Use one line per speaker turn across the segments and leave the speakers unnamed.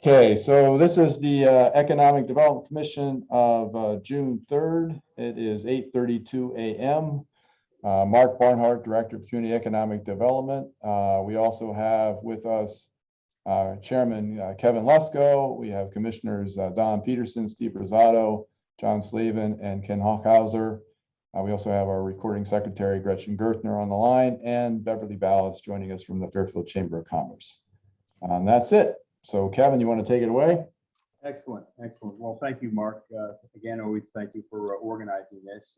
Okay, so this is the Economic Development Commission of June 3rd. It is 8:32 a.m. Mark Barnhart, Director of Community Economic Development. We also have with us Chairman Kevin Lesko. We have Commissioners Don Peterson, Steve Rosado, John Slavin, and Ken Hockhauser. We also have our recording secretary, Gretchen Gerthner, on the line, and Beverly Ballas joining us from the Fairfield Chamber of Commerce. That's it. So Kevin, you want to take it away?
Excellent. Well, thank you, Mark. Again, always thank you for organizing this.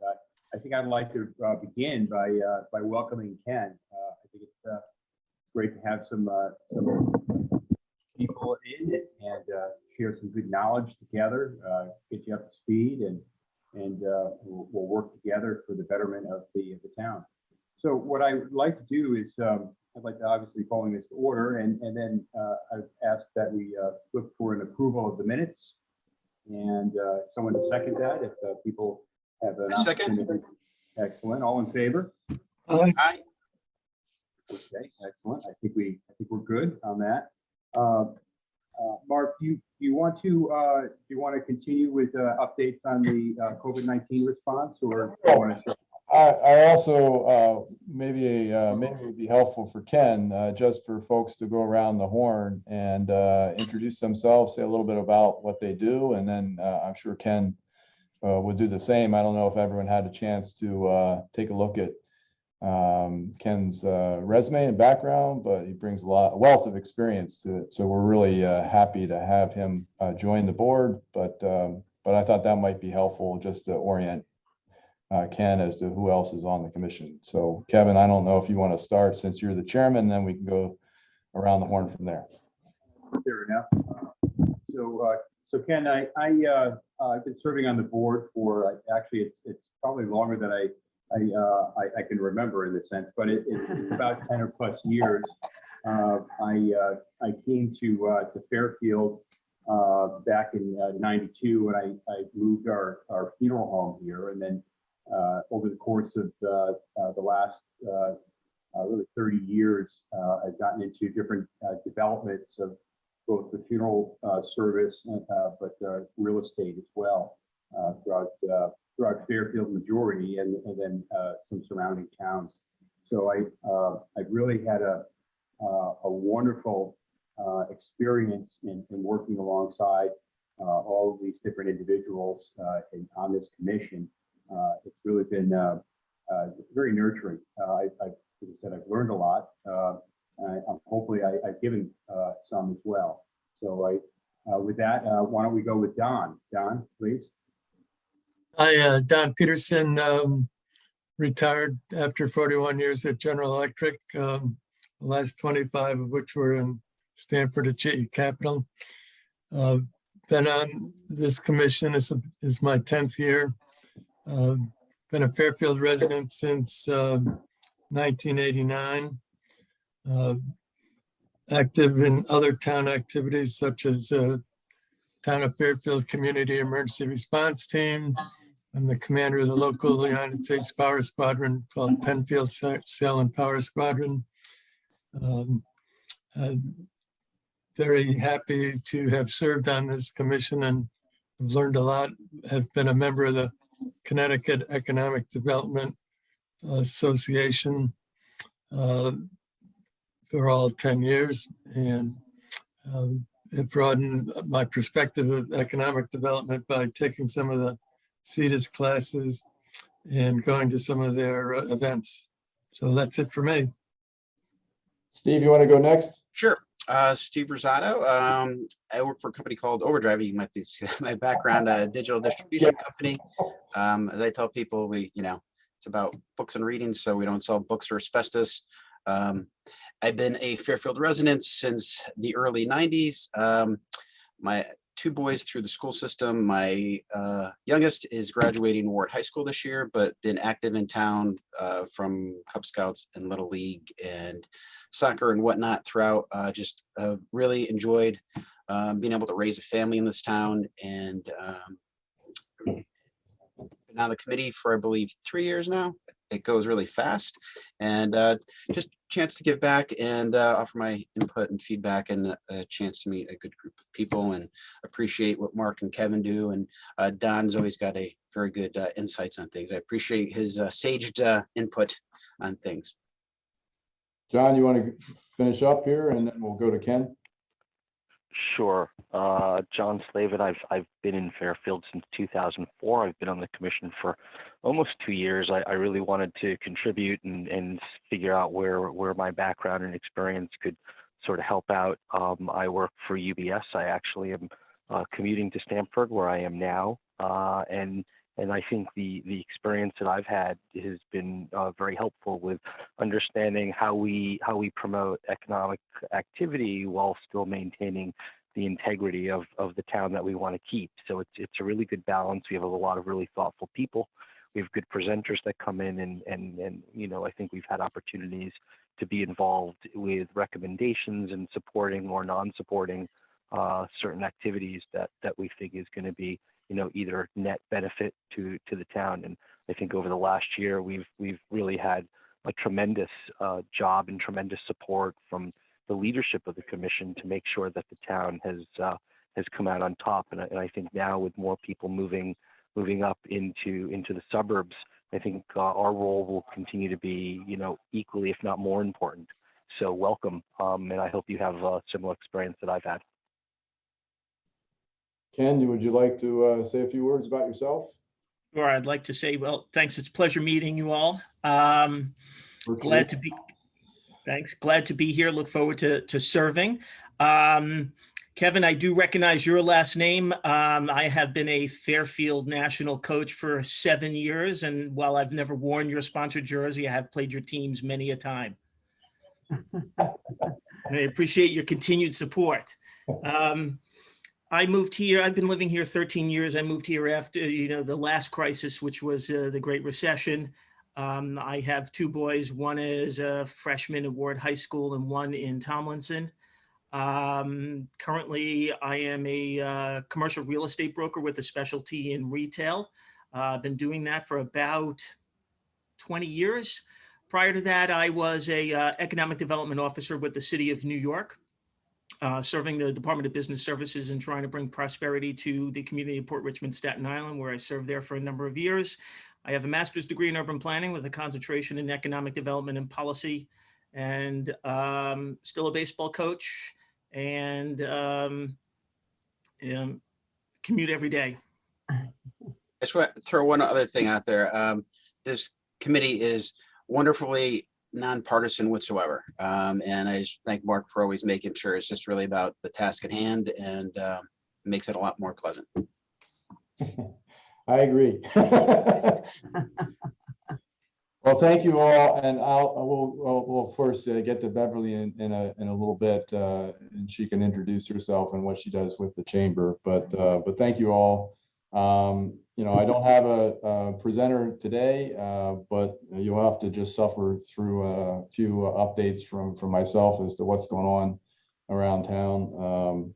I think I'd like to begin by welcoming Ken. I think it's great to have some people in it and share some good knowledge together, get you up to speed, and we'll work together for the betterment of the town. So what I would like to do is I'd like to obviously calling this to order, and then I've asked that we look for an approval of the minutes, and someone to second that if people have an opportunity. Excellent. All in favor?
Aye.
Aye.
Okay, excellent. I think we're good on that. Mark, do you want to continue with updates on the COVID-19 response, or do you want to start?
I also maybe it would be helpful for Ken, just for folks to go around the horn and introduce themselves, say a little bit about what they do, and then I'm sure Ken would do the same. I don't know if everyone had a chance to take a look at Ken's resume and background, but he brings a wealth of experience to it. So we're really happy to have him join the board. But I thought that might be helpful just to orient Ken as to who else is on the commission. So Kevin, I don't know if you want to start since you're the chairman, then we can go around the horn from there.
Fair enough. So Ken, I've been serving on the board for actually it's probably longer than I can remember in this sense, but it's about 10 or plus years. I came to Fairfield back in '92 when I moved our funeral home here, and then over the course of the last really 30 years, I've gotten into different developments of both the funeral service, but real estate as well throughout Fairfield majority, and then some surrounding towns. So I've really had a wonderful experience in working alongside all of these different individuals on this commission. It's really been very nurturing. As I said, I've learned a lot. Hopefully I've given some as well. So with that, why don't we go with Don? Don, please.
Hi, Don Peterson, retired after 41 years at General Electric, the last 25 of which were in Stanford at GE Capital. Been on this commission, is my 10th year. Been a Fairfield resident since 1989. Active in other town activities such as Town of Fairfield Community Emergency Response Team. I'm the commander of the local United States Power Squadron called Penfield Sail and Power Squadron. I'm very happy to have served on this commission and have learned a lot. Have been a member of the Connecticut Economic Development Association for all 10 years, and it broadened my perspective of economic development by taking some of the CEDAS classes and going to some of their events. So that's it for me.
Steve, you want to go next?
Sure. Steve Rosado. I work for a company called Overdrive. You might be seeing my background, a digital distribution company. As I tell people, it's about books and reading, so we don't sell books or asbestos. I've been a Fairfield resident since the early 90s. My two boys through the school system. My youngest is graduating Ward High School this year, but been active in town from Cub Scouts and Little League and soccer and whatnot throughout. Just really enjoyed being able to raise a family in this town, and been on the committee for, I believe, 3 years now. it goes really fast, and just a chance to give back and offer my input and feedback, and a chance to meet a good group of people, and appreciate what Mark and Kevin do. And Don's always got a very good insights on things. I appreciate his saged input on things.
John, you want to finish up here and then we'll go to Ken?
Sure. John Slavin, I've been in Fairfield since 2004. I've been on the commission for almost 2 years. I really wanted to contribute and figure out where my background and experience could sort of help out. I work for UBS. I actually am commuting to Stamford, where I am now, and I think the experience that I've had has been very helpful with understanding how we promote economic activity while still maintaining the integrity of the town that we want to keep. So it's a really good balance. We have a lot of really thoughtful people. We have good presenters that come in, and you know, I think we've had opportunities to be involved with recommendations and supporting or non-supporting certain activities that we think is going to be, you know, either net benefit to the town. And I think over the last year, we've really had a tremendous job and tremendous support from the leadership of the commission to make sure that the town has come out on top. And I think now, with more people moving up into the suburbs, I think our role will continue to be, you know, equally, if not more important. So welcome, and I hope you have a similar experience that I've had.
Ken, would you like to say a few words about yourself?
Sure, I'd like to say, well, thanks. It's a pleasure meeting you all. Glad to be. Thanks. Glad to be here. Look forward to serving. Kevin, I do recognize your last name. I have been a Fairfield national coach for 7 years, and while I've never worn your sponsored jersey, I have played your teams many a time. And I appreciate your continued support. I moved here. I've been living here 13 years. I moved here after, you know, the last crisis, which was the Great Recession. I have 2 boys. One is a freshman at Ward High School and one in Tomlinson. Currently, I am a commercial real estate broker with a specialty in retail. I've been doing that for about 20 years. Prior to that, I was a economic development officer with the city of New York. Serving the Department of Business Services and trying to bring prosperity to the community of Port Richmond, Staten Island, where I served there for a number of years. I have a master's degree in urban planning with a concentration in economic development and policy, and still a baseball coach, and commute every day.
I just want to throw one other thing out there. This committee is wonderfully nonpartisan whatsoever. And I just thank Mark for always making sure it's just really about the task at hand, and makes it a lot more pleasant.
I agree. Well, thank you all, and we'll of course get to Beverly in a little bit, and she can introduce herself and what she does with the chamber. But thank you all. You know, I don't have a presenter today, but you'll have to just suffer through a few updates from myself as to what's going on around town.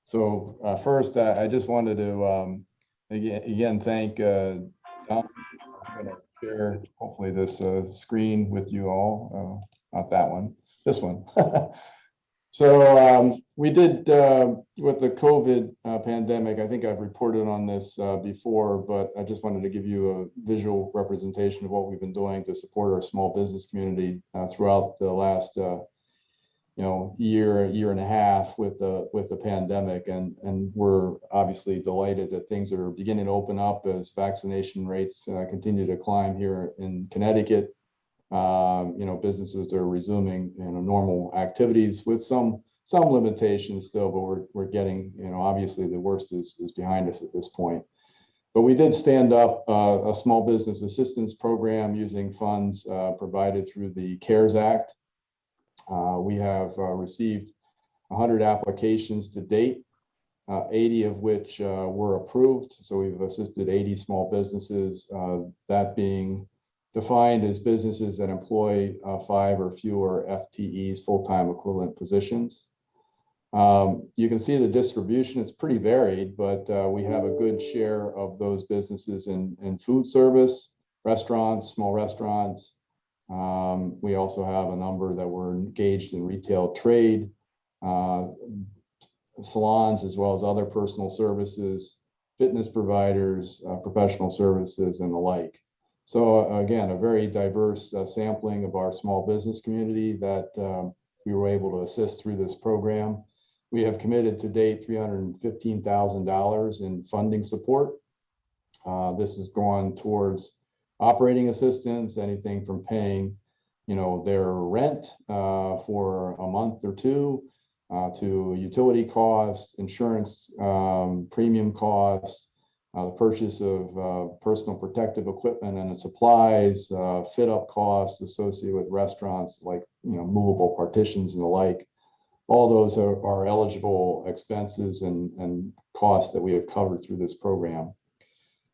So first, I just wanted to again thank Don. I'm going to share hopefully this screen with you all, not that one, this one. So we did with the COVID pandemic, I think I've reported on this before, but I just wanted to give you a visual representation of what we've been doing to support our small business community throughout the last year and a half with the pandemic, and we're obviously delighted that things are beginning to open up as vaccination rates continue to climb here in Connecticut. Businesses are resuming normal activities with some limitations still, but we're getting, obviously the worst is behind us at this point. But we did stand up a small business assistance program using funds provided through the CARES Act. We have received 100 applications to date, 80 of which were approved. So we've assisted 80 small businesses, that being defined as businesses that employ 5 or fewer FTEs, full-time equivalent positions. You can see the distribution, it's pretty varied, but we have a good share of those businesses in food service, restaurants, small restaurants. We also have a number that were engaged in retail trade, salons, as well as other personal services, fitness providers, professional services, and the like. So again, a very diverse sampling of our small business community that we were able to assist through this program. We have committed to date $315,000 in funding support. This has gone towards operating assistance, anything from paying, their rent for a month or two, to utility costs, insurance premium costs, the purchase of personal protective equipment and supplies, fit up costs associated with restaurants like movable partitions and the like. All those are eligible expenses and costs that we have covered through this program.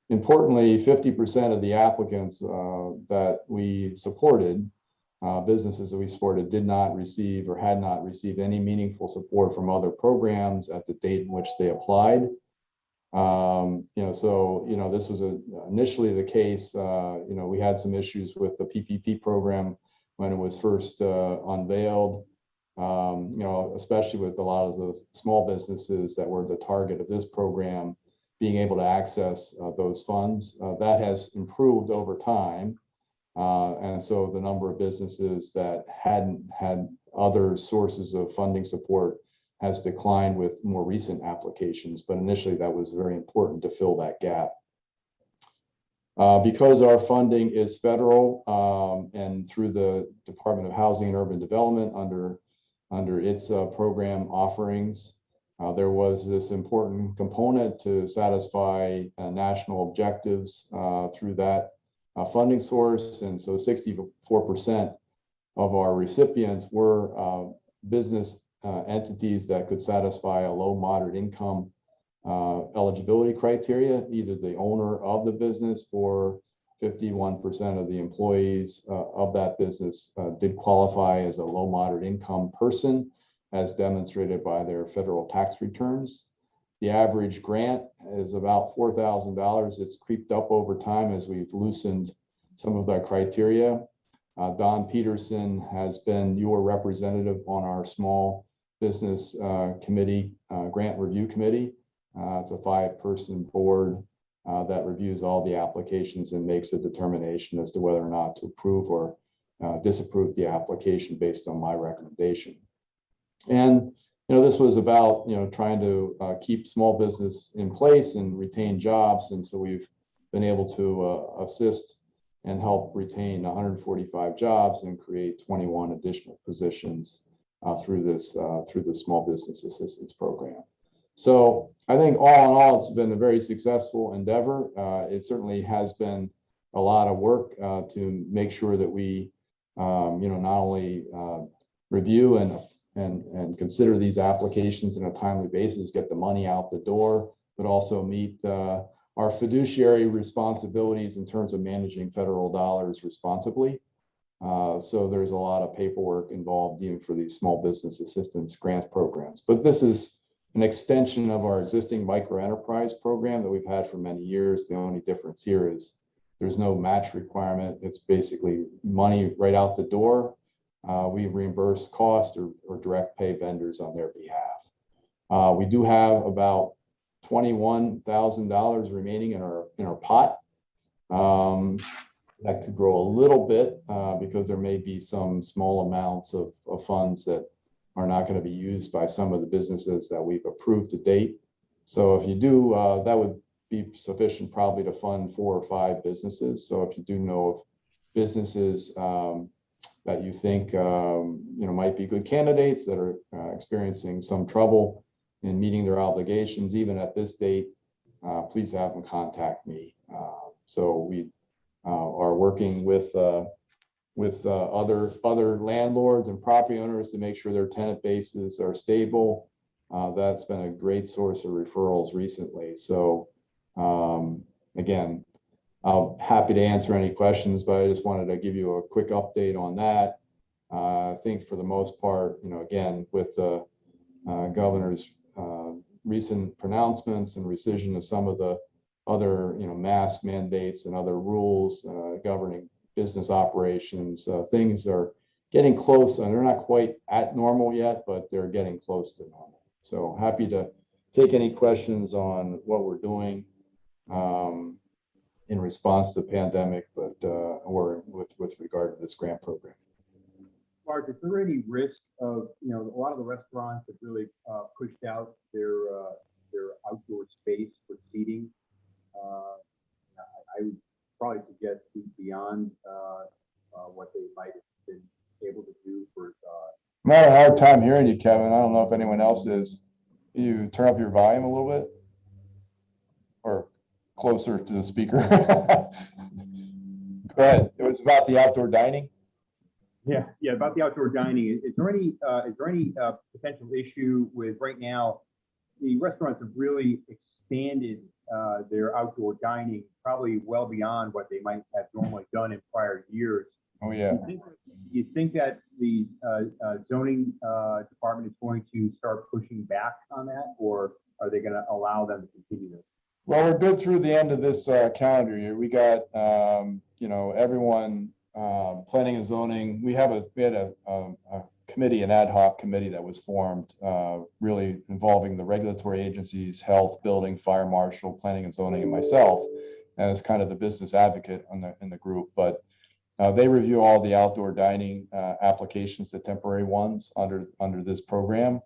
Importantly, 50% of the applicants that we supported, businesses that we supported, did not receive or had not received any meaningful support from other programs at the date in which they applied. This was initially the case. We had some issues with the PPP program when it was first unveiled. Especially with a lot of the small businesses that were the target of this program being able to access those funds. That has improved over time. And so the number of businesses that hadn't had other sources of funding support has declined with more recent applications. But initially, that was very important to fill that gap. Because our funding is federal and through the Department of Housing and Urban Development under its program offerings, there was this important component to satisfy national objectives through that funding source. And so 64% of our recipients were business entities that could satisfy a low moderate income eligibility criteria. Either the owner of the business or 51% of the employees of that business did qualify as a low moderate income person, as demonstrated by their federal tax returns. The average grant is about $4,000. It's creeped up over time as we've loosened some of that criteria. Don Peterson has been your representative on our small business committee, grant review committee. It's a 5-person board that reviews all the applications and makes a determination as to whether or not to approve or disapprove the application based on my recommendation. And this was about trying to keep small business in place and retain jobs. And so we've been able to assist and help retain 145 jobs and create 21 additional positions through the Small Business Assistance Program. So I think all in all, it's been a very successful endeavor. It certainly has been a lot of work to make sure that we, not only review and consider these applications on a timely basis, get the money out the door, but also meet our fiduciary responsibilities in terms of managing federal dollars responsibly. So there's a lot of paperwork involved even for these small business assistance grant programs. But this is an extension of our existing microenterprise program that we've had for many years. The only difference here is there's no match requirement. It's basically money right out the door. We reimburse cost or direct pay vendors on their behalf. We do have about $21,000 remaining in our pot. That could grow a little bit because there may be some small amounts of funds that are not going to be used by some of the businesses that we've approved to date. So if you do, that would be sufficient probably to fund 4 or 5 businesses. So if you do know of businesses that you think might be good candidates that are experiencing some trouble in meeting their obligations, even at this date, please have them contact me. So we are working with other landlords and property owners to make sure their tenant bases are stable. That's been a great source of referrals recently. So again, I'm happy to answer any questions, but I just wanted to give you a quick update on that. I think for the most part, again, with the governor's recent pronouncements and rescission of some of the other, mask mandates and other rules governing business operations. Things are getting close, and they're not quite at normal yet, but they're getting close to normal. So happy to take any questions on what we're doing in response to the pandemic, but or with regard to this grant program.
Mark, is there any risk of, a lot of the restaurants have really pushed out their outdoor space for seating? I would probably suggest beyond what they might have been able to do for.
I'm having a hard time hearing you, Kevin. I don't know if anyone else is. You turn up your volume a little bit, or closer to the speaker. Go ahead. It was about the outdoor dining.
Yeah, about the outdoor dining. Is there any potential issue with right now? The restaurants have really expanded their outdoor dining, probably well beyond what they might have normally done in prior years.
Oh yeah.
You think that the zoning department is going to start pushing back on that, or are they going to allow them to continue this?
Well, we're good through the end of this calendar year. We got everyone planning and zoning. We had a committee, an ad hoc committee that was formed, really involving the regulatory agencies, health, building, fire marshal, planning and zoning, and myself as kind of the business advocate in the group. But they review all the outdoor dining applications, the temporary ones under this program.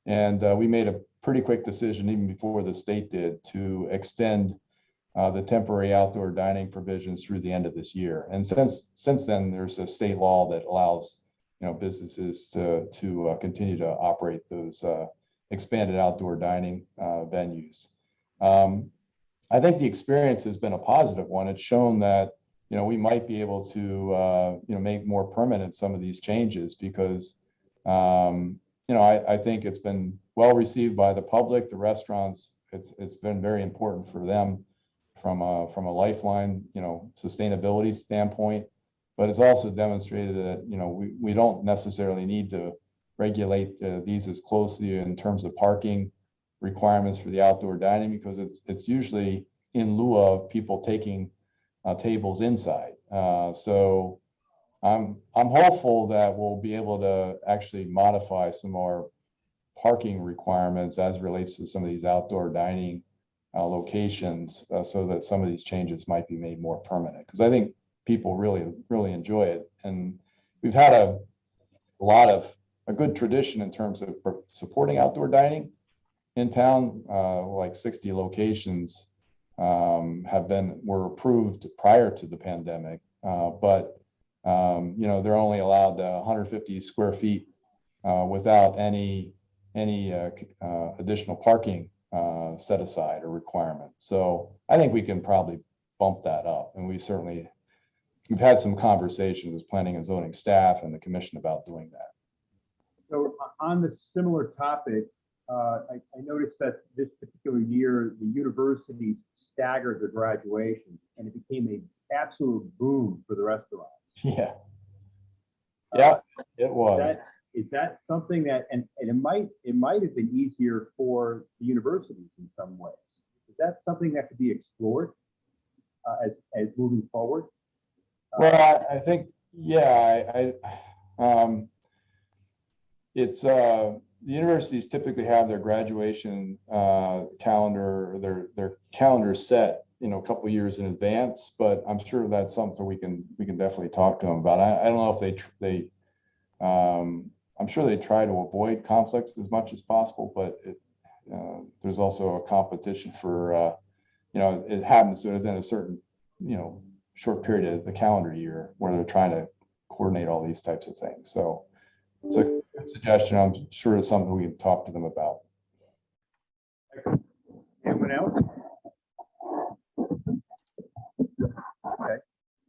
And we made a pretty quick decision, even before the state did, to extend the temporary outdoor dining provisions through the end of this year. And since then, there's a state law that allows businesses to continue to operate those expanded outdoor dining venues. I think the experience has been a positive one. It's shown that we might be able to make more permanent some of these changes, because I think it's been well received by the public, the restaurants. It's been very important for them from a lifeline, sustainability standpoint. But it's also demonstrated that we don't necessarily need to regulate these as closely in terms of parking requirements for the outdoor dining, because it's usually in lieu of people taking tables inside. So I'm hopeful that we'll be able to actually modify some more parking requirements as relates to some of these outdoor dining locations, so that some of these changes might be made more permanent, because I think people really enjoy it. And we've had a good tradition in terms of supporting outdoor dining in town. Like 60 locations were approved prior to the pandemic, but they're only allowed 150 square feet without any additional parking set aside or requirement. So I think we can probably bump that up, and we've had some conversations with planning and zoning staff and the commission about doing that.
So on the similar topic, I noticed that this particular year, the universities staggered their graduation, and it became an absolute boom for the restaurants.
Yeah. Yeah, it was.
Is that something that, and it might have been easier for the universities in some ways. Is that something that could be explored as moving forward?
Well, I think, yeah, it's the universities typically have their graduation calendar, or their calendar set, a couple of years in advance. But I'm sure that's something we can definitely talk to them about. I don't know if I'm sure they try to avoid conflicts as much as possible, but there's also a competition for it happens within a certain short period of the calendar year where they're trying to coordinate all these types of things. So it's a good suggestion. I'm sure it's something we can talk to them about.
Anyone else? Okay,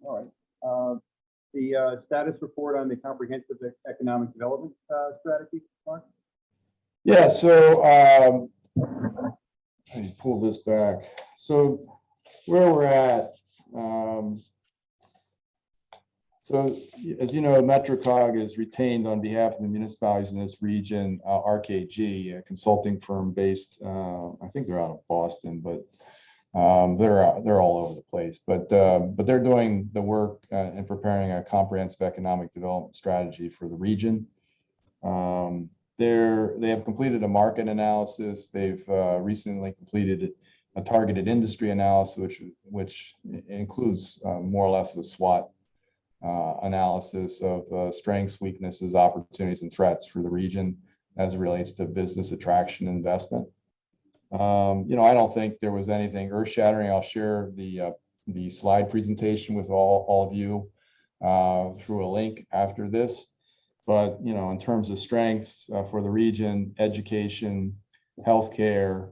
all right. The status report on the comprehensive economic development strategy, Mark?
Yeah, so let me pull this back. So where we're at, so as you know, MetroCog is retained on behalf of the municipalities in this region, RKG, a consulting firm based, I think they're out of Boston, but They're all over the place, but they're doing the work in preparing a comprehensive economic development strategy for the region. They have completed a market analysis. They've recently completed a targeted industry analysis, which includes more or less a SWOT analysis of strengths, weaknesses, opportunities, and threats for the region as it relates to business attraction and investment. I don't think there was anything earth-shattering. I'll share the slide presentation with all of you through a link after this. But in terms of strengths for the region, education, healthcare,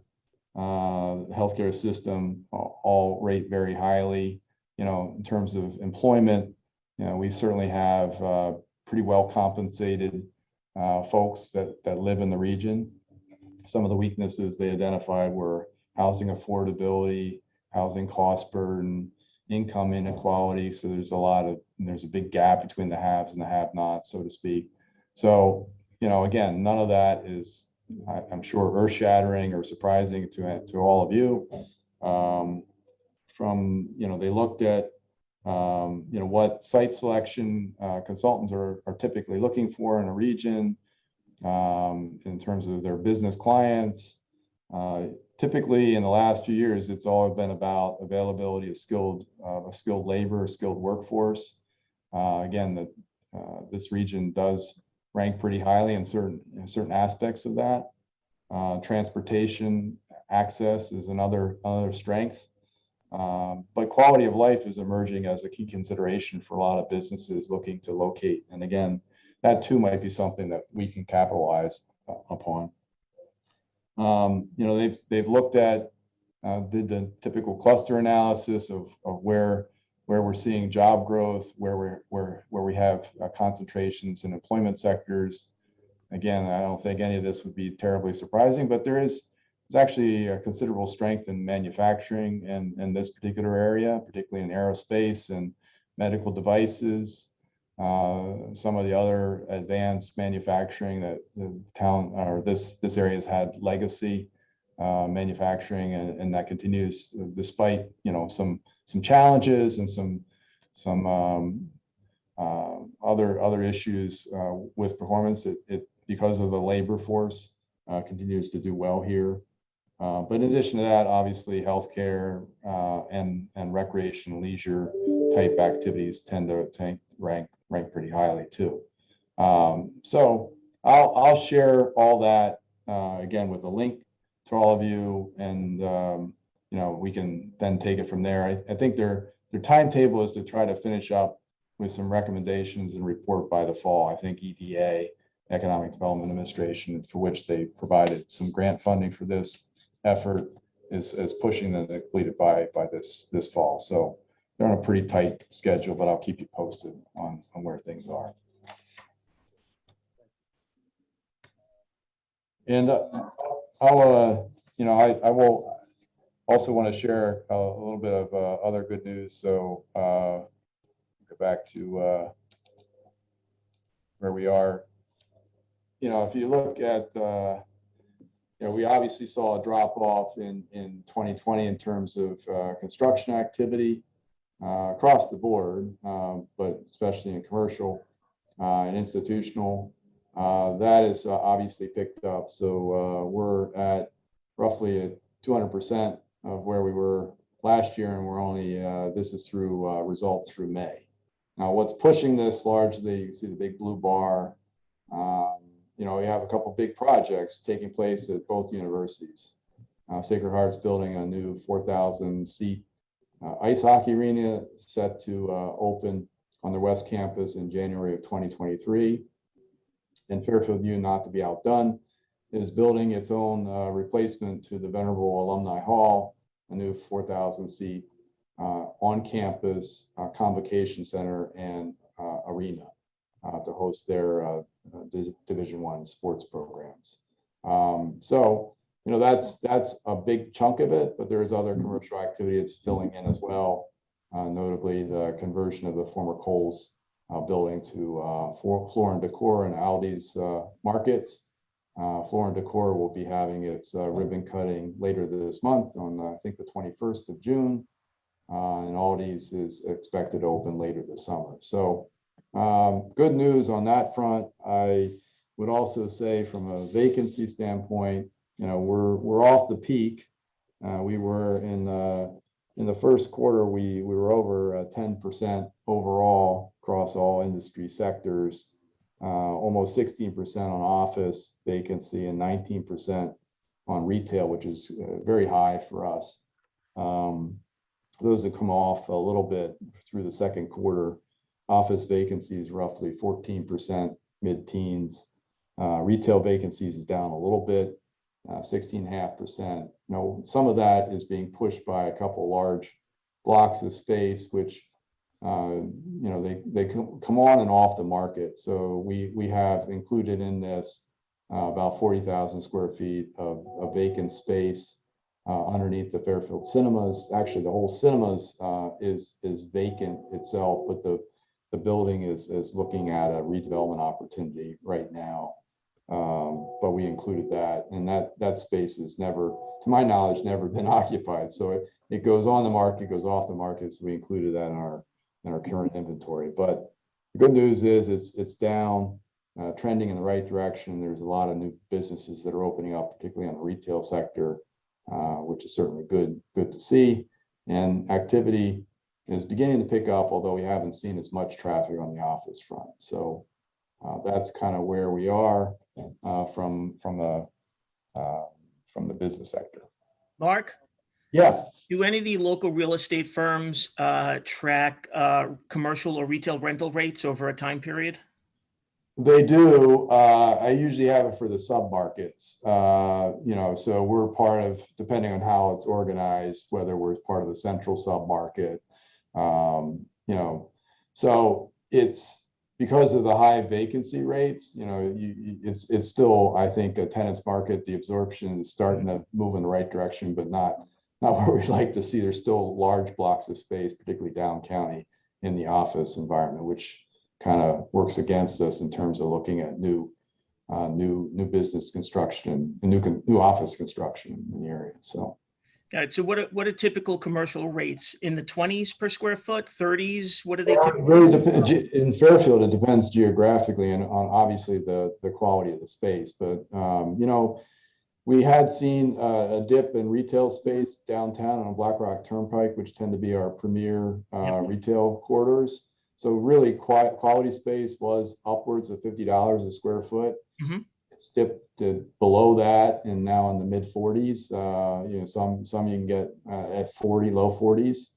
the healthcare system all rate very highly. In terms of employment, we certainly have pretty well compensated folks that live in the region. Some of the weaknesses they identified were housing affordability, housing cost burden, income inequality. So there's a big gap between the haves and the have-nots, so to speak. So, again, none of that is, I'm sure, earth-shattering or surprising to all of you. They looked at, what site selection consultants are typically looking for in a region in terms of their business clients. Typically, in the last few years, it's all been about availability of skilled labor, skilled workforce. Again, this region does rank pretty highly in certain aspects of that. Transportation access is another strength. But quality of life is emerging as a key consideration for a lot of businesses looking to locate. And again, that too might be something that we can capitalize upon. They've looked at, did the typical cluster analysis of where we're seeing job growth, where we have concentrations in employment sectors. Again, I don't think any of this would be terribly surprising, but there's actually a considerable strength in manufacturing in this particular area, particularly in aerospace and medical devices. Some of the other advanced manufacturing that the town or this area has had legacy manufacturing, and that continues despite some challenges and some other issues with performance. It because of the labor force continues to do well here. But in addition to that, obviously, healthcare and recreation and leisure type activities tend to rank pretty highly too. So I'll share all that again with a link to all of you, and we can then take it from there. I think their timetable is to try to finish up with some recommendations and report by the fall. I think EDA, Economic Development Administration, for which they provided some grant funding for this effort, is pushing them to complete it by this fall. So they're on a pretty tight schedule, but I'll keep you posted on where things are. And I will also want to share a little bit of other good news. So go back to where we are. If you look at, we obviously saw a drop off in 2020 in terms of construction activity across the board, but especially in commercial and institutional. That is obviously picked up. So we're at roughly 200% of where we were last year, and we're only, this is through results through May. Now, what's pushing this largely, you see the big blue bar. We have a couple big projects taking place at both universities. Sacred Heart's building a new 4,000 seat ice hockey arena set to open on their West Campus in January of 2023. And Fairfield U, not to be outdone, is building its own replacement to the venerable Alumni Hall, a new 4,000 seat on-campus convocation center and arena to host their Division I sports programs. So that's a big chunk of it, but there is other commercial activity that's filling in as well. Notably, the conversion of the former Kohl's building to Floor and Decor and Aldi's markets. Floor and Decor will be having its ribbon cutting later this month on, I think, the 21st of June. And Aldi's is expected to open later this summer. So good news on that front. I would also say from a vacancy standpoint, we're off the peak. We were in the first quarter, we were over 10% overall across all industry sectors, almost 16% on office vacancy and 19% on retail, which is very high for us. Those have come off a little bit through the second quarter. Office vacancies roughly 14%, mid-teens. Retail vacancies is down a little bit, 16.5%. Some of that is being pushed by a couple large blocks of space, which they come on and off the market. So we have included in this about 40,000 square feet of vacant space underneath the Fairfield cinemas. Actually, the whole cinemas is vacant itself, but the building is looking at a redevelopment opportunity right now. But we included that, and that space is never, to my knowledge, never been occupied. So it goes on the market, goes off the market. So we included that in our current inventory. But the good news is it's down, trending in the right direction. There's a lot of new businesses that are opening up, particularly on the retail sector, which is certainly good to see. And activity is beginning to pick up, although we haven't seen as much traffic on the office front. So that's kind of where we are from the business sector.
Mark?
Yeah.
Do any of the local real estate firms track commercial or retail rental rates over a time period?
They do. I usually have it for the submarkets. So we're part of, depending on how it's organized, whether we're part of the central submarket. So it's because of the high vacancy rates. It's still, I think, a tenant's market. The absorption is starting to move in the right direction, but not where we'd like to see. There's still large blocks of space, particularly down county, in the office environment, which kind of works against us in terms of looking at new business construction and new office construction in the area. So,
got it. So what are typical commercial rates? In the 20s per square foot, 30s? What are they typically?
Really depends. In Fairfield, it depends geographically and on obviously the quality of the space. But we had seen a dip in retail space downtown on Black Rock Turnpike, which tend to be our premier retail corridors. So really quality space was upwards of $50 a square foot.
Mm-hmm.
It's dipped to below that and now in the mid 40s. Some you can get at 40, low 40s.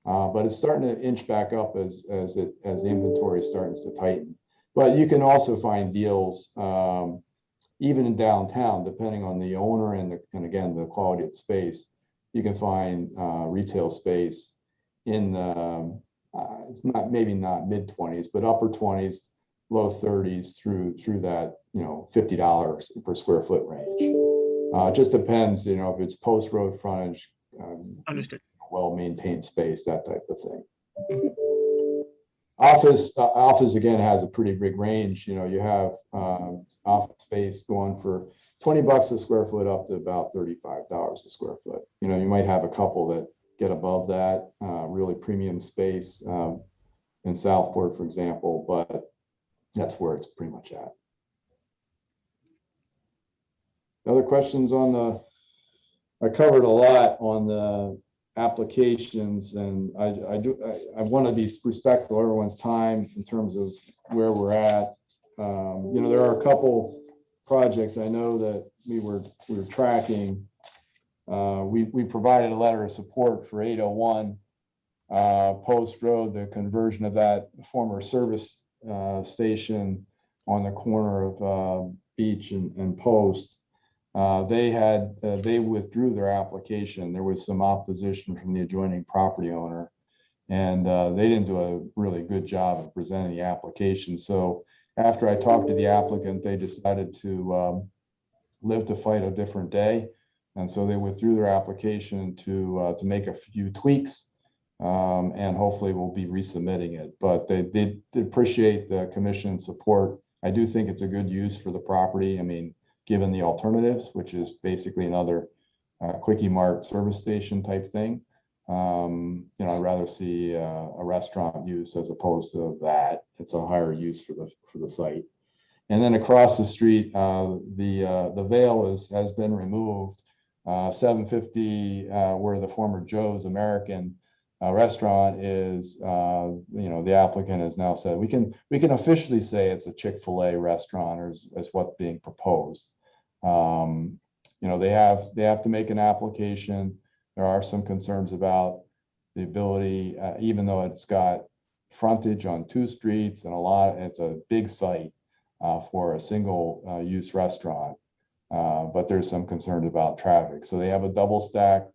But it's starting to inch back up as the inventory starts to tighten. But you can also find deals even in downtown, depending on the owner and again the quality of the space. You can find retail space in it's maybe not mid 20s, but upper 20s, low 30s through that $50 per square foot range. It just depends, if it's post road frontage,
Understood.
Well-maintained space, that type of thing.
Mm-hmm.
Office again has a pretty big range. You have office space going for $20 a square foot up to about $35 a square foot. You might have a couple that get above that, really premium space in Southport, for example, but that's where it's pretty much at. Other questions on I covered a lot on the applications, and I want to be respectful of everyone's time in terms of where we're at. There are a couple projects I know that we were tracking. We provided a letter of support for 801 Post Road, the conversion of that former service station on the corner of Beach and Post. They withdrew their application. There was some opposition from the adjoining property owner, and they didn't do a really good job of presenting the application. So after I talked to the applicant, they decided to live to fight a different day. And so they withdrew their application to make a few tweaks, and hopefully we'll be resubmitting it. But they did appreciate the commission's support. I do think it's a good use for the property. I mean, given the alternatives, which is basically another Quickie Mart service station type thing. I'd rather see a restaurant use as opposed to that. It's a higher use for the site. And then across the street, the veil has been removed. 750, where the former Joe's American restaurant is, the applicant has now said we can officially say it's a Chick-fil-A restaurant, as what's being proposed. They have to make an application. There are some concerns about the ability, even though it's got frontage on 2 streets and it's a big site for a single use restaurant. But there's some concerns about traffic. So they have a double stack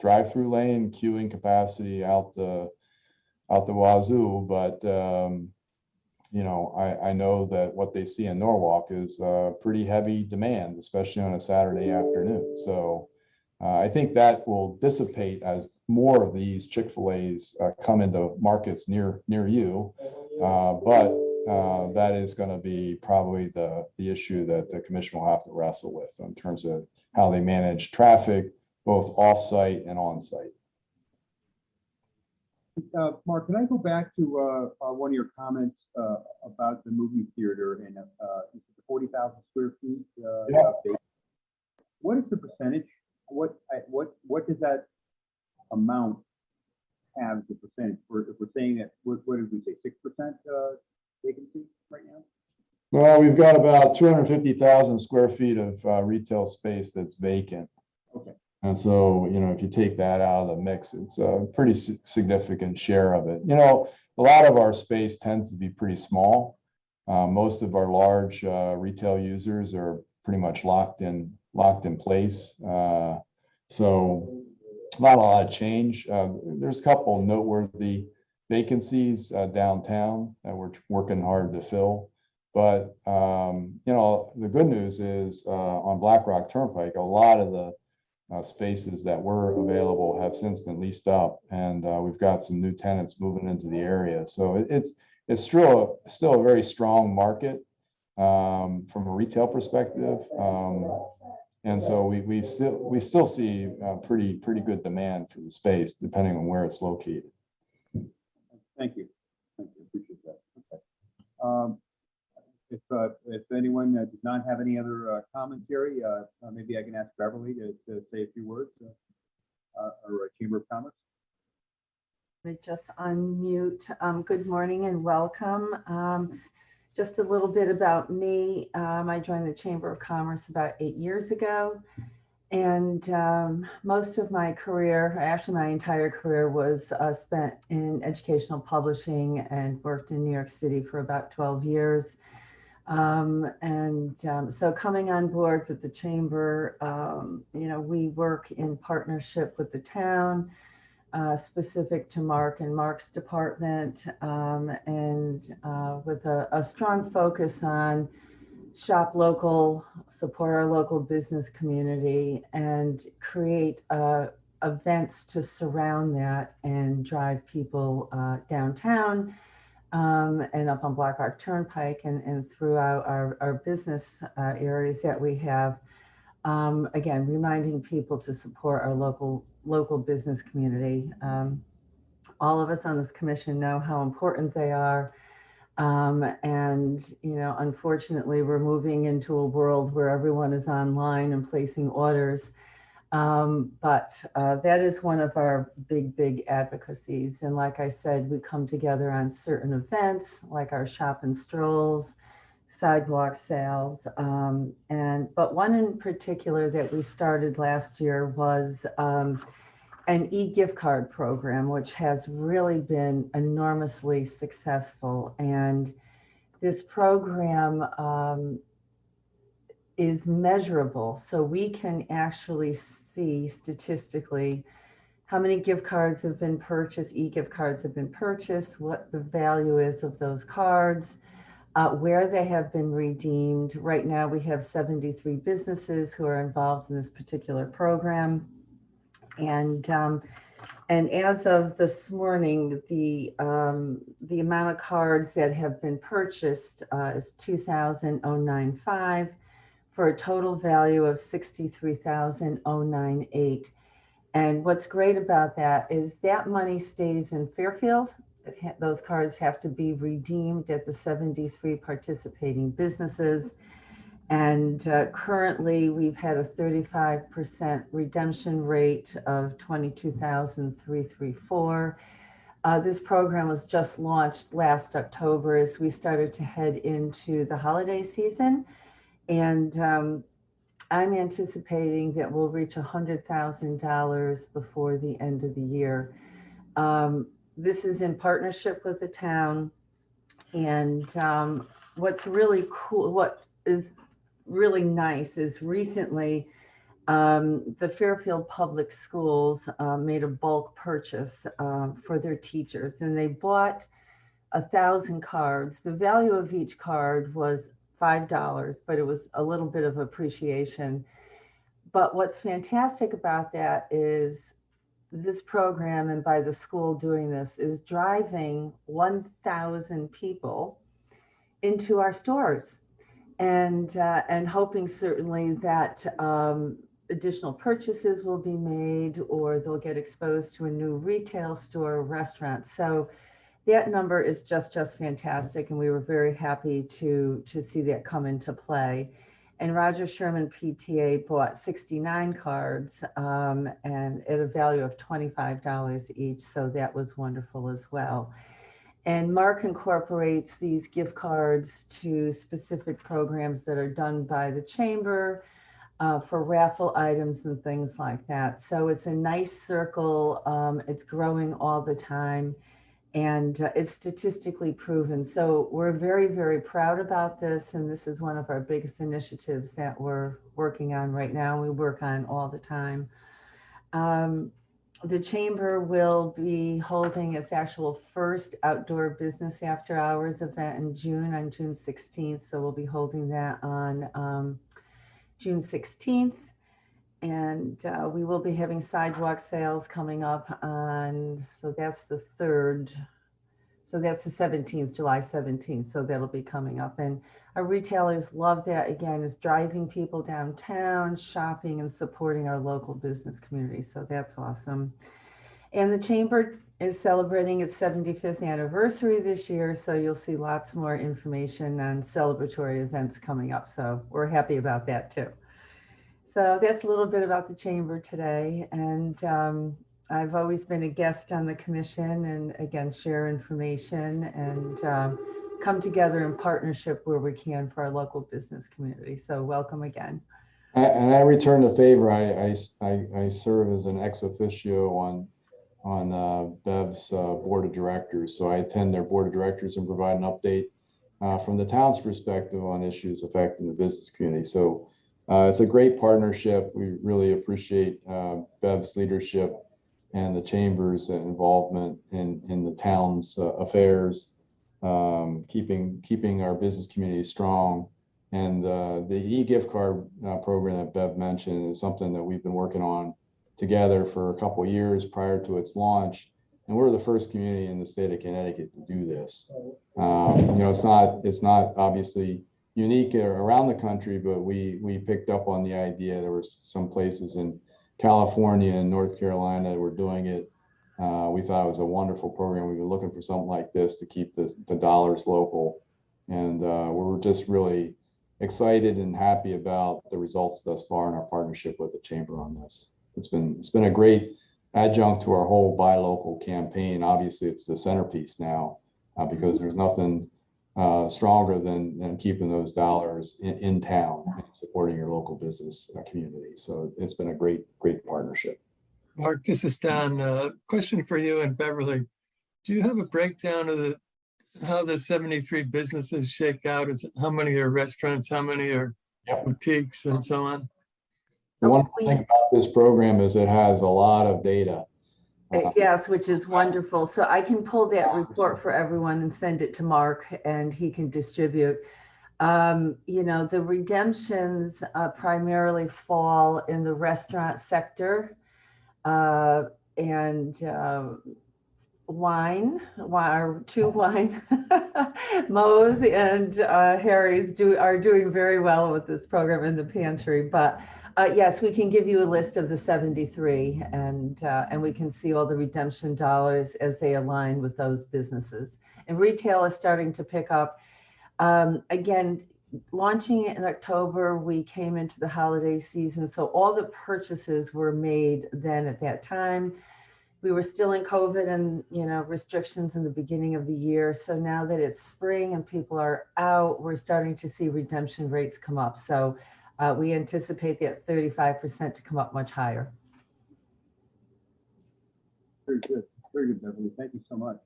drive-through lane, queuing capacity out the wazoo. But I know that what they see in Norwalk is pretty heavy demand, especially on a Saturday afternoon. So I think that will dissipate as more of these Chick-fil-A's come into markets near you. But that is going to be probably the issue that the commission will have to wrestle with in terms of how they manage traffic, both off-site and on-site.
Mark, can I go back to one of your comments about the movie theater and 40,000 square feet?
Yeah.
What is the percentage? What does that amount have the percentage? If we're saying that, what did we say, 6% vacancy right now?
Well, we've got about 250,000 square feet of retail space that's vacant.
Okay.
And so, if you take that out of the mix, it's a pretty significant share of it. A lot of our space tends to be pretty small. Most of our large retail users are pretty much locked in place. So not a lot of change. There's a couple noteworthy vacancies downtown that we're working hard to fill. But, the good news is on Black Rock Turnpike, a lot of the spaces that were available have since been leased up, and we've got some new tenants moving into the area. So it's still a very strong market from a retail perspective. And so we still see pretty good demand for the space, depending on where it's located.
Thank you. Appreciate that. Okay. If anyone does not have any other commentary, maybe I can ask Beverly to say a few words, or Chamber of Commerce.
Let me just unmute. Good morning and welcome. Just a little bit about me. I joined the Chamber of Commerce about 8 years ago. And most of my career, actually my entire career, was spent in educational publishing and worked in New York City for about 12 years. So coming on board with the Chamber, we work in partnership with the town, specific to Mark and Mark's department, and with a strong focus on shop local, support our local business community, and create events to surround that and drive people downtown and up on Black Rock Turnpike and throughout our business areas that we have. Again, reminding people to support our local business community. All of us on this commission know how important they are. Unfortunately, we're moving into a world where everyone is online and placing orders. But that is one of our big advocacies. And like I said, we come together on certain events like our shop and strolls, sidewalk sales. But one in particular that we started last year was an e-gift card program, which has really been enormously successful. And this program is measurable. So we can actually see statistically how many gift cards have been purchased, e-gift cards have been purchased, what the value is of those cards, where they have been redeemed. Right now we have 73 businesses who are involved in this particular program. And as of this morning, the amount of cards that have been purchased is 2,095 for a total value of $63,098. And what's great about that is that money stays in Fairfield. Those cards have to be redeemed at the 73 participating businesses. And currently we've had a 35% redemption rate of 22,334. This program was just launched last October as we started to head into the holiday season. And I'm anticipating that we'll reach $100,000 before the end of the year. This is in partnership with the town. And what's really cool, what is really nice is recently the Fairfield Public Schools made a bulk purchase for their teachers, and they bought 1,000 cards. The value of each card was $5, but it was a little bit of appreciation. But what's fantastic about that is this program, and by the school doing this, is driving 1,000 people into our stores, and hoping certainly that additional purchases will be made, or they'll get exposed to a new retail store or restaurant. So that number is just fantastic, and we were very happy to see that come into play. And Roger Sherman PTA bought 69 cards and at a value of $25 each, so that was wonderful as well. And Mark incorporates these gift cards to specific programs that are done by the chamber for raffle items and things like that. So it's a nice circle. It's growing all the time, and it's statistically proven. So we're very, very proud about this. And this is one of our biggest initiatives that we're working on right now. We work on all the time. The chamber will be holding its actual first outdoor business after hours event in June, on June 16th. So we'll be holding that on June 16th. And we will be having sidewalk sales coming up on, so that's the 3rd. So that's the 17th, July 17th. So that'll be coming up. And our retailers love that. Again, is driving people downtown, shopping, and supporting our local business community. So that's awesome. And the chamber is celebrating its 75th anniversary this year. So you'll see lots more information on celebratory events coming up. So we're happy about that too. So that's a little bit about the chamber today. And I've always been a guest on the commission, and again, share information and come together in partnership where we can for our local business community. So welcome again.
And I return the favor. I serve as an ex officio on Bev's board of directors. So I attend their board of directors and provide an update from the town's perspective on issues affecting the business community. So it's a great partnership. We really appreciate Bev's leadership and the chamber's involvement in the town's affairs, keeping our business community strong. And the e-gift card program that Bev mentioned is something that we've been working on together for a couple of years prior to its launch. And we're the first community in the state of Connecticut to do this. It's not obviously unique around the country, but we picked up on the idea. There were some places in California and North Carolina that were doing it. We thought it was a wonderful program. We've been looking for something like this to keep the dollars local. And we're just really excited and happy about the results thus far in our partnership with the chamber on this. It's been a great adjunct to our whole buy local campaign. Obviously, it's the centerpiece now because there's nothing stronger than keeping those dollars in town and supporting your local business community. So it's been a great partnership.
Mark, this is Don. Question for you and Beverly. Do you have a breakdown of how the 73 businesses shake out? Is how many are restaurants, how many are boutiques, and so on?
The one thing about this program is it has a lot of data.
Yes, which is wonderful. So I can pull that report for everyone and send it to Mark, and he can distribute. The redemptions primarily fall in the restaurant sector, and our two wine Mo's and Harry's are doing very well with this program in the pantry. But yes, we can give you a list of the 73, and we can see all the redemption dollars as they align with those businesses. And retail is starting to pick up. Again, launching it in October, we came into the holiday season, so all the purchases were made then at that time. We were still in COVID and, restrictions in the beginning of the year. So now that it's spring and people are out, we're starting to see redemption rates come up. So we anticipate that 35% to come up much higher.
Very good, Beverly. Thank you so much.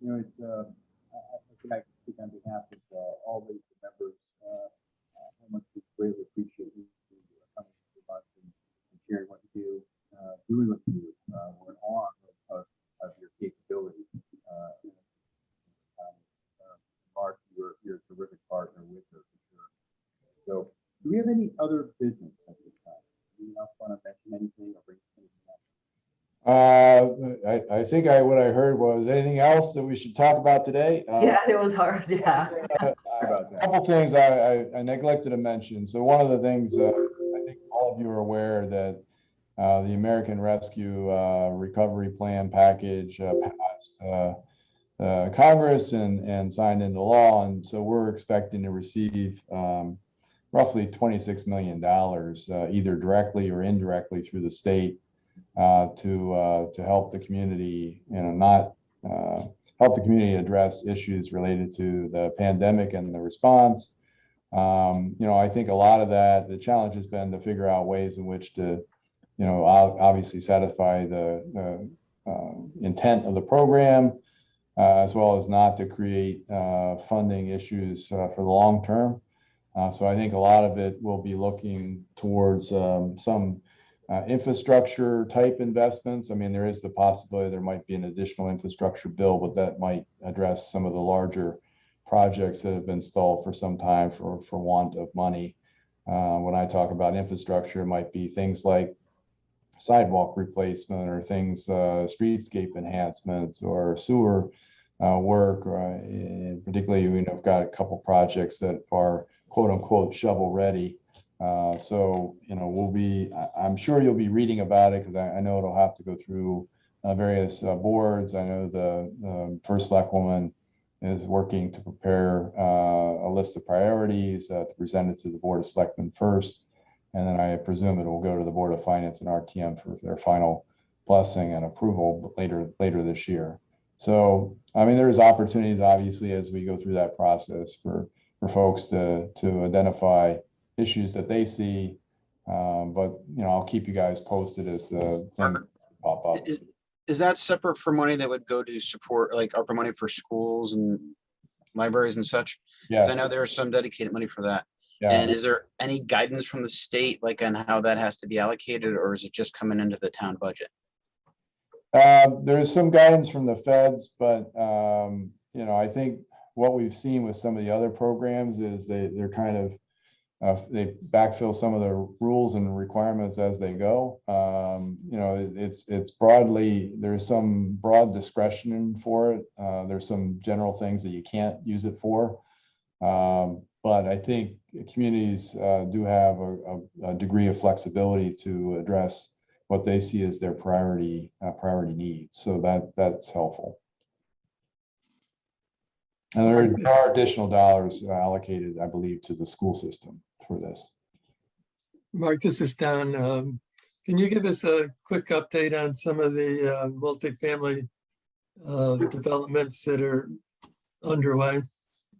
It's I speak on behalf of all the members. How much we greatly appreciate you coming to us and sharing what you do, doing what you do. We're in awe of your capabilities. Mark, you're a terrific partner with her for sure. So, do we have any other business at this time? Do you want to mention anything or bring anything up?
I think what I heard was anything else that we should talk about today?
Yeah, it was hard. Yeah.
A couple things I neglected to mention. So one of the things I think all of you are aware that the American Rescue Recovery Plan package passed Congress and signed into law, and so we're expecting to receive roughly $26 million, either directly or indirectly through the state. To help the community, help the community address issues related to the pandemic and the response. I think a lot of that, the challenge has been to figure out ways in which to, obviously satisfy the intent of the program, as well as not to create funding issues for the long term. So I think a lot of it will be looking towards some infrastructure type investments. I mean, there is the possibility there might be an additional infrastructure bill, but that might address some of the larger projects that have been stalled for some time for want of money. When I talk about infrastructure, it might be things like sidewalk replacement or things, streetscape enhancements or sewer work. Particularly, we've got a couple projects that are quote unquote shovel ready. So, I'm sure you'll be reading about it because I know it'll have to go through various boards. I know the first select woman is working to prepare a list of priorities to present it to the Board of Selectmen first. And then I presume it will go to the Board of Finance and RTM for their final blessing and approval later this year. So, I mean, there's opportunities, obviously, as we go through that process for folks to identify issues that they see, but I'll keep you guys posted as things pop up.
Is that separate from money that would go to support, like ARPA money for schools and libraries and such?
Yes.
I know there's some dedicated money for that.
Yeah.
And is there any guidance from the state, like on how that has to be allocated, or is it just coming into the town budget?
There's some guidance from the feds, but I think what we've seen with some of the other programs is they're kind of they backfill some of the rules and requirements as they go. It's broadly, there's some broad discretion for it. There's some general things that you can't use it for. But I think communities do have a degree of flexibility to address what they see as their priority needs. So that's helpful. And there are additional dollars allocated, I believe, to the school system for this.
Mark, this is Don. Can you give us a quick update on some of the multifamily developments that are underway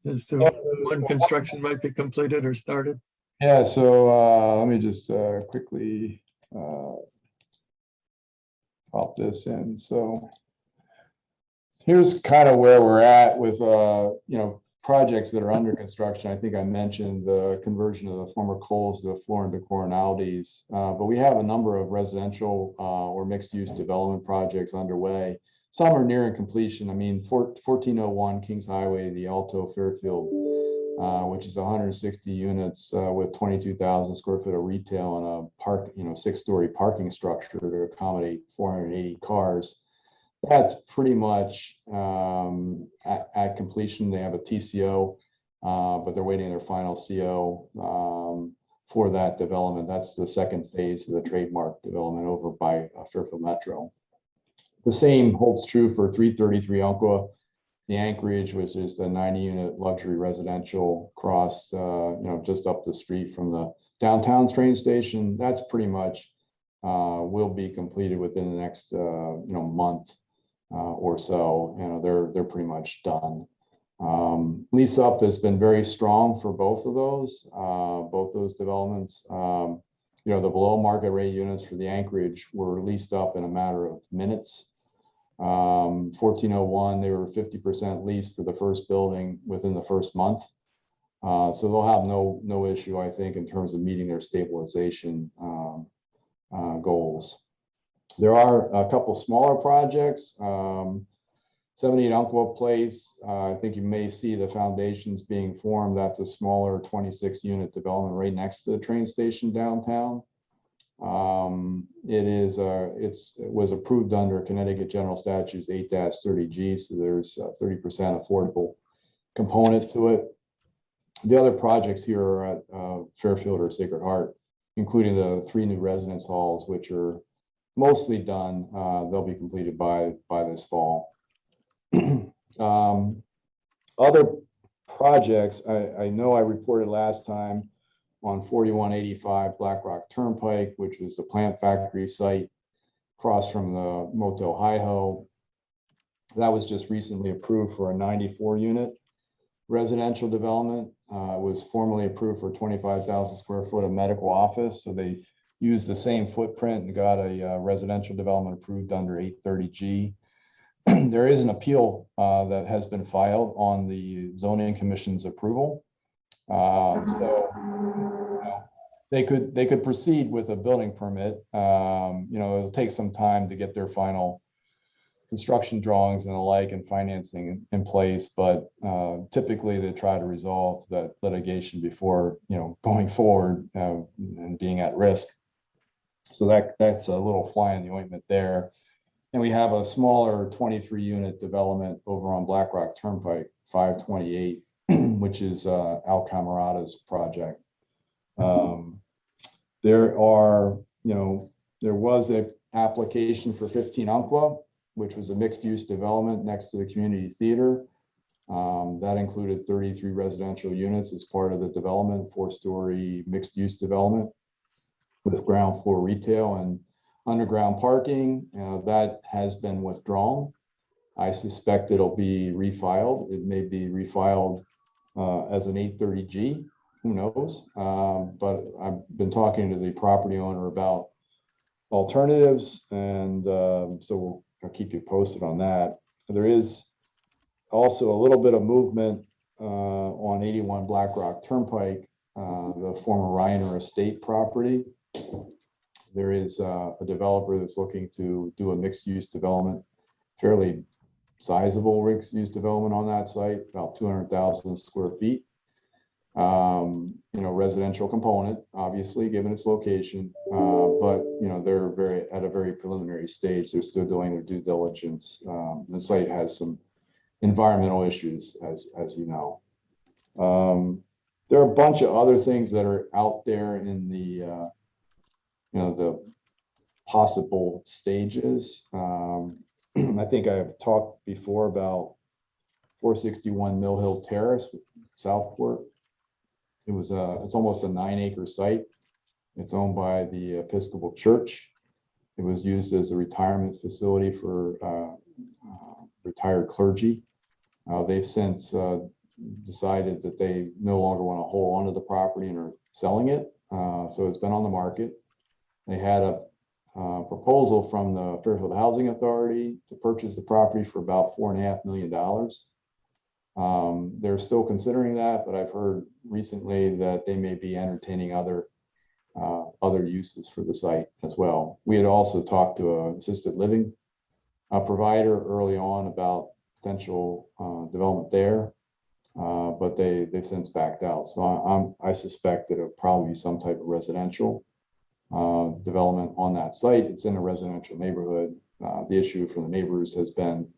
as to when construction might be completed or started?
Yeah, so let me just quickly pop this in. So here's kind of where we're at with projects that are under construction. I think I mentioned the conversion of the former Kohl's to the Florin to Coronaldi's, but we have a number of residential or mixed-use development projects underway. Some are nearing completion. I mean, 1401 Kings Highway, the Alto Fairfield, which is 160 units with 22,000 square foot of retail and a 6-story parking structure to accommodate 480 cars. That's pretty much at completion. They have a TCO, but they're waiting their final CO for that development. That's the second phase of the trademark development over by Fairfield Metro. The same holds true for 333 Umpqua, the Anchorage, which is the 90-unit luxury residential across, just up the street from the downtown train station. That's pretty much will be completed within the next month or so. They're pretty much done. Lease up has been very strong for both those developments. The below market rate units for the Anchorage were leased up in a matter of minutes. 1401, they were 50% leased for the first building within the first month. So they'll have no issue, I think, in terms of meeting their stabilization goals. There are a couple smaller projects. 78 Umpqua Place, I think you may see the foundations being formed. That's a smaller 26-unit development right next to the train station downtown. It was approved under Connecticut General Statutes 8-30G, so there's a 30% affordable component to it. The other projects here are at Fairfield or Sacred Heart, including the 3 new residence halls, which are mostly done. They'll be completed by this fall. Other projects, I know I reported last time on 4185 Black Rock Turnpike, which was the plant factory site across from the Motel Hi-Ho. That was just recently approved for a 94-unit residential development. It was formally approved for 25,000 square foot of medical office. So they used the same footprint and got a residential development approved under 830G. There is an appeal that has been filed on the zoning commission's approval. They could proceed with a building permit. It'll take some time to get their final construction drawings and the like and financing in place, but typically they try to resolve that litigation before going forward and being at risk. So that's a little fly in the ointment there. And we have a smaller 23-unit development over on Black Rock Turnpike, 528, which is Al Camerata's project. There was an application for 15 Umpqua, which was a mixed-use development next to the community theater. That included 33 residential units as part of the development, 4-story mixed-use development with ground floor retail and underground parking. That has been withdrawn. I suspect it'll be refiled. It may be refiled as an 830G. Who knows? But I've been talking to the property owner about alternatives, and so I'll keep you posted on that. There is also a little bit of movement on 81 Black Rock Turnpike, the former Reiner Estate property. There is a developer that's looking to do a mixed-use development, fairly sizable mixed-use development on that site, about 200,000 square feet. Residential component, obviously, given its location, but they're at a very preliminary stage. They're still doing their due diligence. The site has some environmental issues, as you know. There are a bunch of other things that are out there in the possible stages. I think I have talked before about 461 Mill Hill Terrace, Southport. It's almost a 9-acre site. It's owned by the Episcopal Church. It was used as a retirement facility for retired clergy. They've since decided that they no longer want to hold onto the property and are selling it. So it's been on the market. They had a proposal from the Fairfield Housing Authority to purchase the property for about $4.5 million. They're still considering that, but I've heard recently that they may be entertaining other uses for the site as well. We had also talked to an assisted living provider early on about potential development there, but they've since backed out. So I suspect that it'll probably be some type of residential development on that site. It's in a residential neighborhood, the issue for the neighbors has been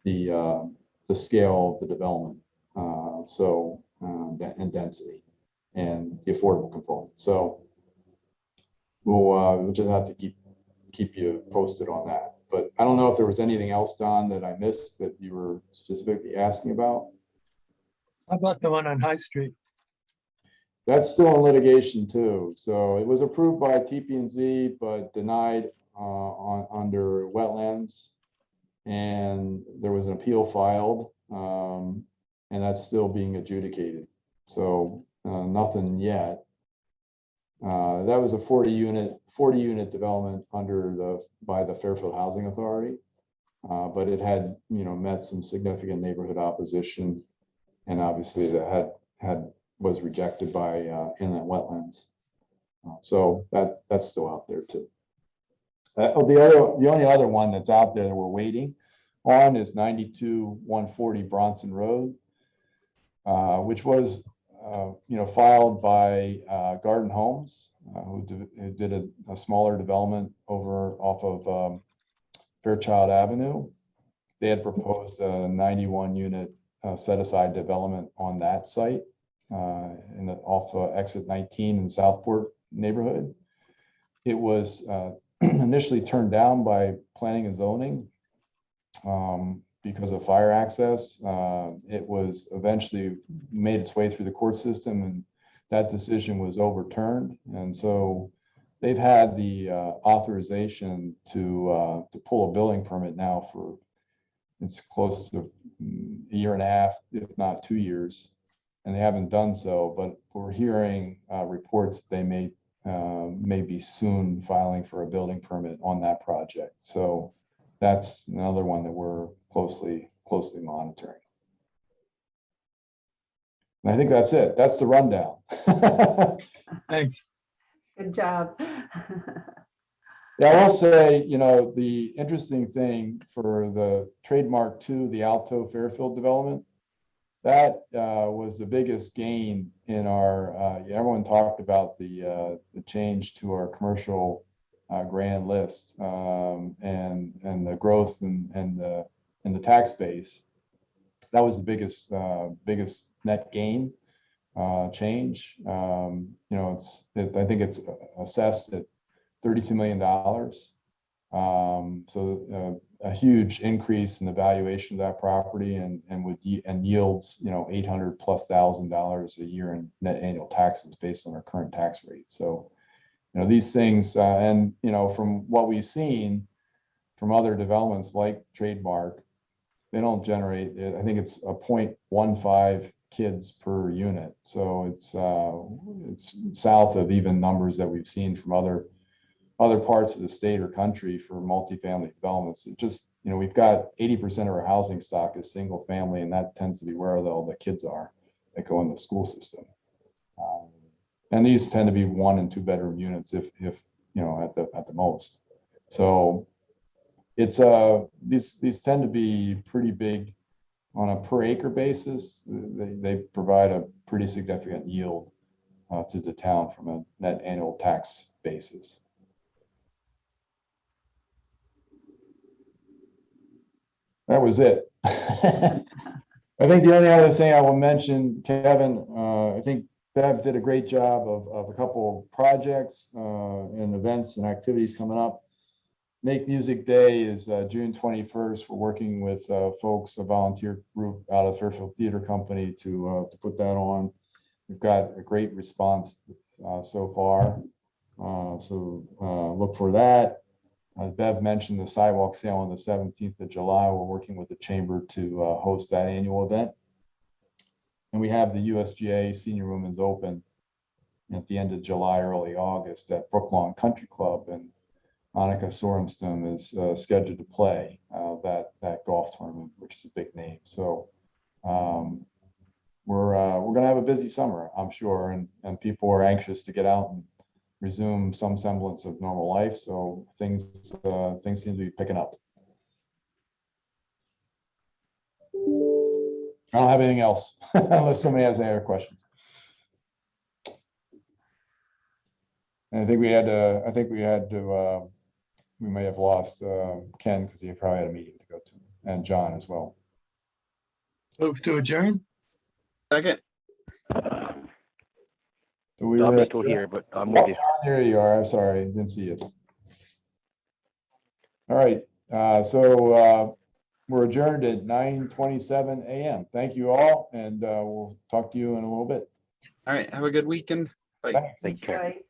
the scale of the development, and density and the affordable component. So we'll just have to keep you posted on that. But I don't know if there was anything else, Don, that I missed that you were specifically asking about.
How about the one on High Street?
That's still in litigation too. So it was approved by TP&Z, but denied under wetlands. And there was an appeal filed, and that's still being adjudicated. So nothing yet. That was a 40 unit development by the Fairfield Housing Authority. But it had, met some significant neighborhood opposition, and obviously that was rejected by inland wetlands. So that's still out there too. The only other one that's out there that we're waiting on is 92-140 Bronson Road, which was filed by Garden Homes, who did a smaller development over off of Fairchild Avenue. They had proposed a 91 unit set aside development on that site off exit 19 in the Southport neighborhood. It was initially turned down by planning and zoning because of fire access. It was eventually made its way through the court system, and that decision was overturned. And so they've had the authorization to pull a building permit now for, it's close to a year and a half, if not 2 years, and they haven't done so. But we're hearing reports they may be soon filing for a building permit on that project. So that's another one that we're closely monitoring. And I think that's it. That's the rundown.
Thanks.
Good job.
Yeah, I will say, the interesting thing for the trademark 2, the Alto Fairfield development, that was the biggest gain in our, everyone talked about the change to our commercial grand list, and the growth and the tax base. That was the biggest net gain change. I think it's assessed at $32 million. So a huge increase in the valuation of that property, and yields $800,000+ a year in net annual taxes based on our current tax rate. So these things, and from what we've seen from other developments like Trademark, they don't generate, I think it's a 0.15 kids per unit. So it's south of even numbers that we've seen from other parts of the state or country for multifamily developments. It just, we've got 80% of our housing stock is single family, and that tends to be where all the kids are that go in the school system. And these tend to be 1 and 2 bedroom units, if at the most. So it's these tend to be pretty big on a per acre basis. They provide a pretty significant yield to the town from a net annual tax basis. That was it. I think the only other thing I will mention, Kevin, I think Bev did a great job of a couple of projects and events and activities coming up. Make Music Day is June 21st. We're working with folks, a volunteer group out of Fairfield Theater Company to put that on. We've got a great response so far. So look for that. Bev mentioned the sidewalk sale on the 17th of July. We're working with the chamber to host that annual event. And we have the USGA Senior Women's Open at the end of July, early August at Brooklawn Country Club. And Annika Sorenstam is scheduled to play that golf tournament, which is a big name. So we're going to have a busy summer, I'm sure, and people are anxious to get out and resume some semblance of normal life. So things seem to be picking up. I don't have anything else unless somebody has any other questions. And I think we had to we may have lost Ken because he probably had a meeting to go to, and John as well.
Move to adjourn.
Second.
So we
I'm
were
still here, but I'm with you.
Here you are. I'm sorry, didn't see you. All right, so we're adjourned at 9:27 a.m. Thank you all, and we'll talk to you in a little bit.
All right. Have a good weekend. Bye.
Thanks.
Take care.
Right.